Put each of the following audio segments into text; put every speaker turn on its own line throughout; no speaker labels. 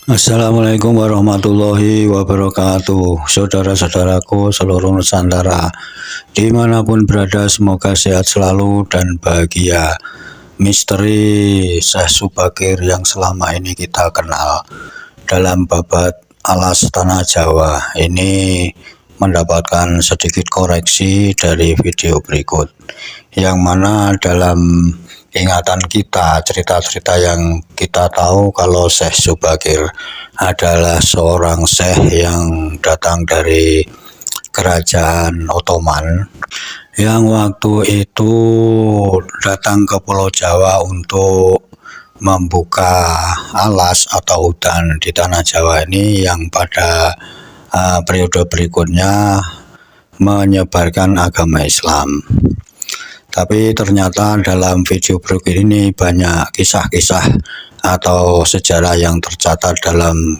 Assalamualaikum warahmatullahi wabarakatuh. Saudara-saudaraku seluruh Nusantara, dimanapun berada, semoga sehat selalu dan bahagia. Misteri Syekh Subakir yang selama ini kita kenal dalam babat alas tanah Jawa ini mendapatkan sedikit koreksi dari video berikut, yang mana dalam ingatan kita, cerita-cerita yang kita tahu kalau Syekh Subakir adalah seorang syekh yang datang dari kerajaan Ottoman, yang waktu itu datang ke Pulau Jawa untuk membuka alas atau hutan di tanah Jawa ini, yang pada periode berikutnya menyebarkan agama Islam. Tapi ternyata dalam video berikut ini banyak kisah-kisah atau sejarah yang tercatat dalam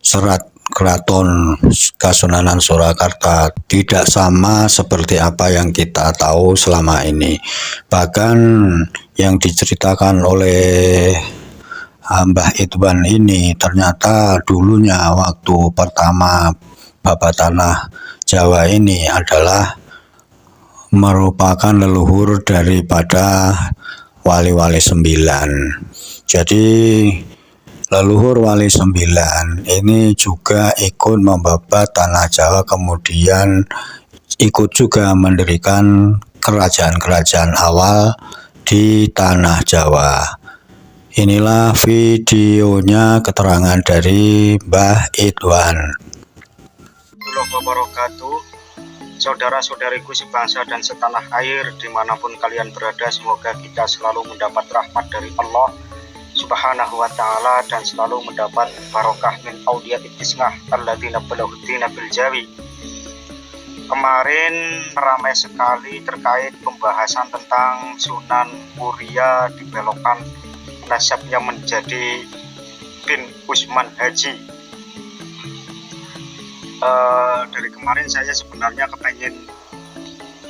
serat Keraton Kasunanan Surakarta tidak sama seperti apa yang kita tahu selama ini. Bahkan yang diceritakan oleh Mbah Idwan ini ternyata dulunya waktu pertama babat tanah Jawa ini adalah merupakan leluhur daripada Wali-Wali Sembilan. Jadi leluhur Wali Sembilan ini juga ikut membabat tanah Jawa, kemudian ikut juga mendirikan kerajaan-kerajaan awal di tanah Jawa. Inilah videonya, keterangan dari Mbah Idwan.
Wabarakatuh. Saudara-saudariku sebangsa dan setanah air, dimanapun kalian berada, semoga kita selalu mendapat rahmat dari Allah Subhanahu wa ta'ala dan selalu mendapat barokah min auliyatit tisngah alladzina balaghudina bil jawi. Kemarin ramai sekali terkait pembahasan tentang Sunan Muria dibelokkan nasabnya menjadi bin Usman Haji. Dari kemarin saya sebenarnya kepengen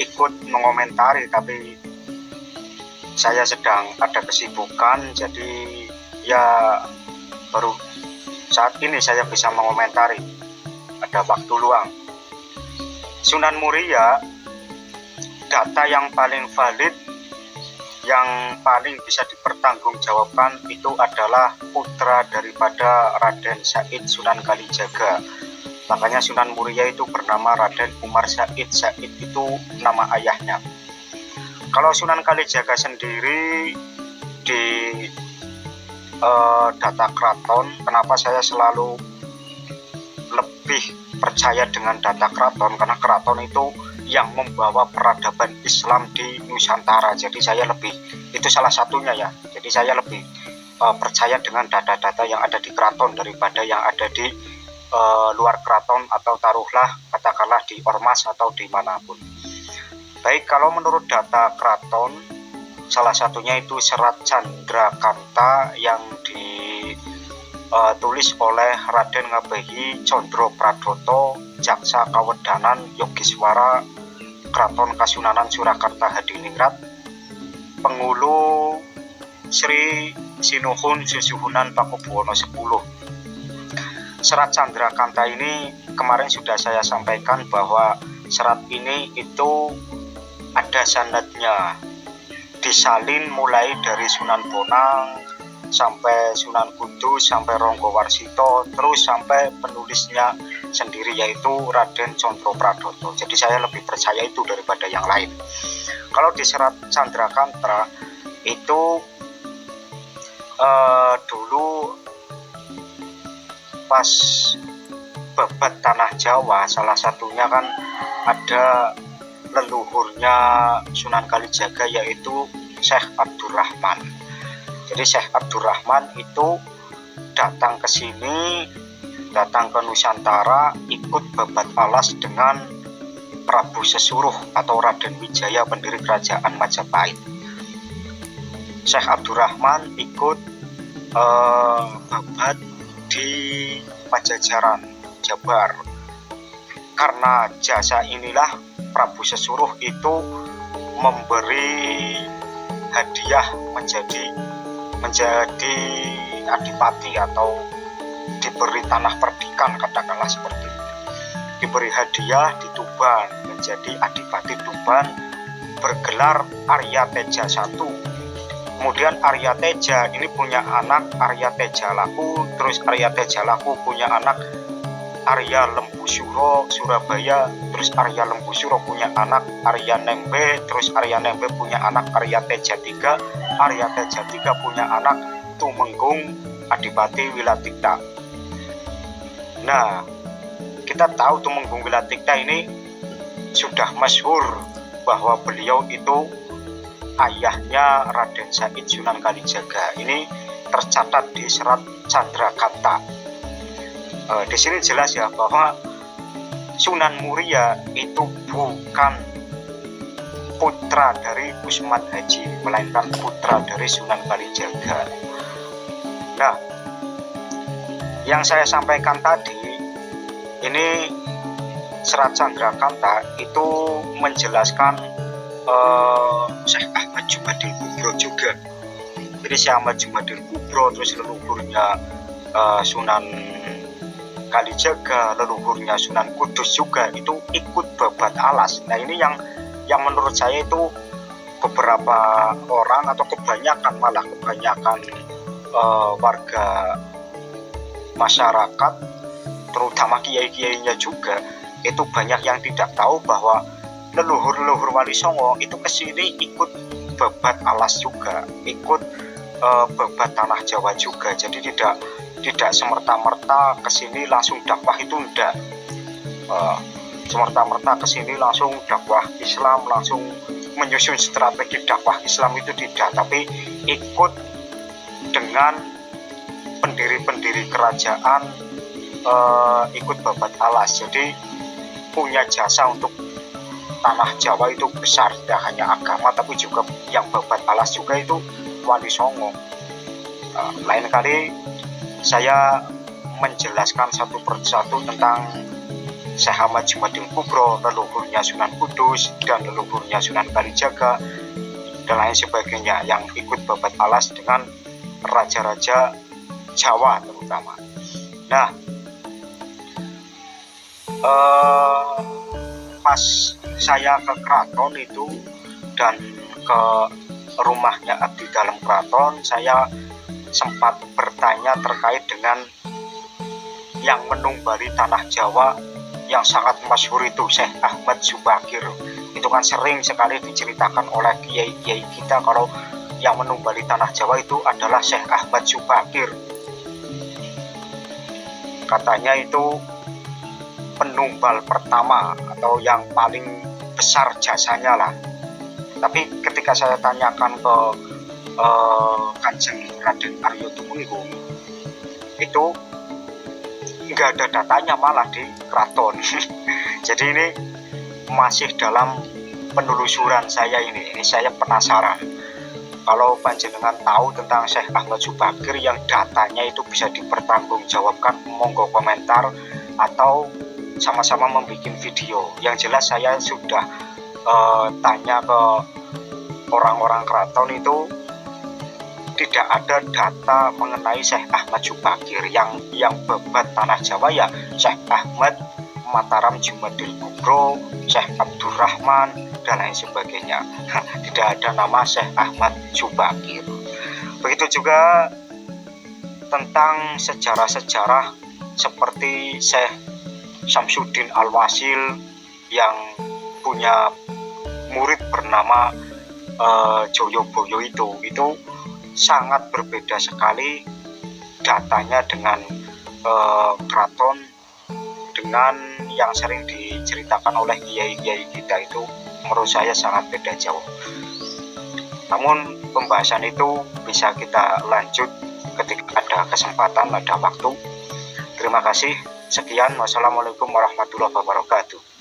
ikut mengomentari, tapi saya sedang ada kesibukan, jadi ya baru saat ini saya bisa mengomentari, ada waktu luang. Sunan Muria, data yang paling valid, yang paling bisa dipertanggungjawabkan itu adalah putra daripada Raden Said Sunan Kalijaga. Makanya Sunan Muria itu bernama Raden Umar Said. Said itu nama ayahnya. Kalau Sunan Kalijaga sendiri di data keraton, kenapa saya selalu lebih percaya dengan data keraton? Karena keraton itu yang membawa peradaban Islam di Nusantara. Jadi saya lebih, itu salah satunya ya. Jadi saya lebih percaya dengan data-data yang ada di keraton daripada yang ada di luar keraton, atau taruhlah katakanlah di ormas atau dimanapun. Baik, kalau menurut data keraton, salah satunya itu Serat Candrakanta yang ditulis oleh Raden Ngabehi Condro Pradoto, Jaksa Kawedanan Yogiswara Keraton Kasunanan Surakarta Hadiningrat, Pengulu Sri Sinuhun Susuhunan Pakubuwono 10. Serat Candrakanta ini kemarin sudah saya sampaikan bahwa serat ini itu ada sanadnya, disalin mulai dari Sunan Bonang sampai Sunan Kudus sampai Ronggo Warsito, terus sampai penulisnya sendiri yaitu Raden Condro Pradoto. Jadi saya lebih percaya itu daripada yang lain. Kalau di Serat Candrakanta itu dulu pas babat tanah Jawa, salah satunya kan ada leluhurnya Sunan Kalijaga yaitu Syekh Abdurrahman. Jadi Syekh Abdurrahman itu datang ke sini, datang ke Nusantara, ikut babat alas dengan Prabu Sesuruh atau Raden Wijaya, pendiri kerajaan Majapahit. Syekh Abdurrahman ikut babat di Pajajaran, Jabar. Karena jasa inilah Prabu Sesuruh itu memberi hadiah menjadi adipati atau diberi tanah perdikan, katakanlah seperti itu. Diberi hadiah di Tuban menjadi adipati Tuban, bergelar Arya Teja I. Kemudian Arya Teja ini punya anak Arya Teja Laku, terus Arya Teja Laku punya anak Arya Lembusuro Surabaya, terus Arya Lembusuro punya anak Arya Nembe, terus Arya Nembe punya anak Arya Teja III, Arya Teja III punya anak Tumenggung Adipati Wilatikta. Nah, kita tahu Tumenggung Wilatikta ini sudah masyhur bahwa beliau itu ayahnya Raden Said Sunan Kalijaga. Ini tercatat di Serat Candrakanta. Di sini jelas ya bahwa Sunan Muria itu bukan putra dari Usman Haji, melainkan putra dari Sunan Kalijaga. Nah, yang saya sampaikan tadi ini Serat Candrakanta itu menjelaskan Syekh Ahmad Jumadil Kubro juga. Jadi Syekh Ahmad Jumadil Kubro, terus leluhurnya Sunan Kalijaga, leluhurnya Sunan Kudus juga itu ikut babat alas. Nah, ini yang menurut saya itu beberapa orang atau kebanyakan warga masyarakat, terutama kiai-kiainya juga, itu banyak yang tidak tahu bahwa leluhur Wali Songo itu kesini ikut babat alas juga, ikut babat tanah Jawa juga. Jadi tidak semerta-merta kesini langsung dakwah, itu enggak. Semerta-merta kesini langsung dakwah Islam, langsung menyusun strategi dakwah Islam, itu tidak. Tapi ikut dengan pendiri-pendiri kerajaan, ikut babat alas. Jadi punya jasa untuk tanah Jawa itu besar, tidak hanya agama tapi juga yang babat alas juga itu Wali Songo. Lain kali saya menjelaskan satu persatu tentang Syekh Ahmad Jumadil Kubro, leluhurnya Sunan Kudus dan leluhurnya Sunan Kalijaga dan lain sebagainya yang ikut babat alas dengan raja-raja Jawa terutama. Nah, pas saya ke keraton itu dan ke rumahnya abdi dalam keraton, saya sempat bertanya terkait dengan yang menumbali tanah Jawa yang sangat masyhur itu, Syekh Ahmad Subakir. Itu kan sering sekali diceritakan oleh kiai-kiai kita kalau yang menumbali tanah Jawa itu adalah Syekh Ahmad Subakir. Katanya itu penumbal pertama atau yang paling besar jasanya lah. Tapi ketika saya tanyakan ke Kanjeng Raden Arya Tumenggung, itu nggak ada datanya malah di keraton. Jadi ini masih dalam penelusuran saya ini saya penasaran. Kalau panjenengan tahu tentang Syekh Ahmad Subakir yang datanya itu bisa dipertanggungjawabkan, monggo komentar atau sama-sama membuat video. Yang jelas saya sudah tanya ke orang-orang keraton, itu tidak ada data mengenai Syekh Ahmad Subakir. Yang babat tanah Jawa ya Syekh Ahmad, Mataram Jumadil Kubro, Syekh Abdurrahman dan lain sebagainya. Tidak ada nama Syekh Ahmad Subakir. Begitu juga tentang sejarah-sejarah seperti Syekh Syamsuddin Al-Wasil yang punya murid bernama Joyoboyo, itu sangat berbeda sekali datanya dengan keraton dengan yang sering diceritakan oleh kiai-kiai kita. Itu menurut saya sangat beda jauh. Namun pembahasan itu bisa kita lanjut ketika ada kesempatan, ada waktu. Terima kasih. Sekian, wassalamualaikum warahmatullahi wabarakatuh.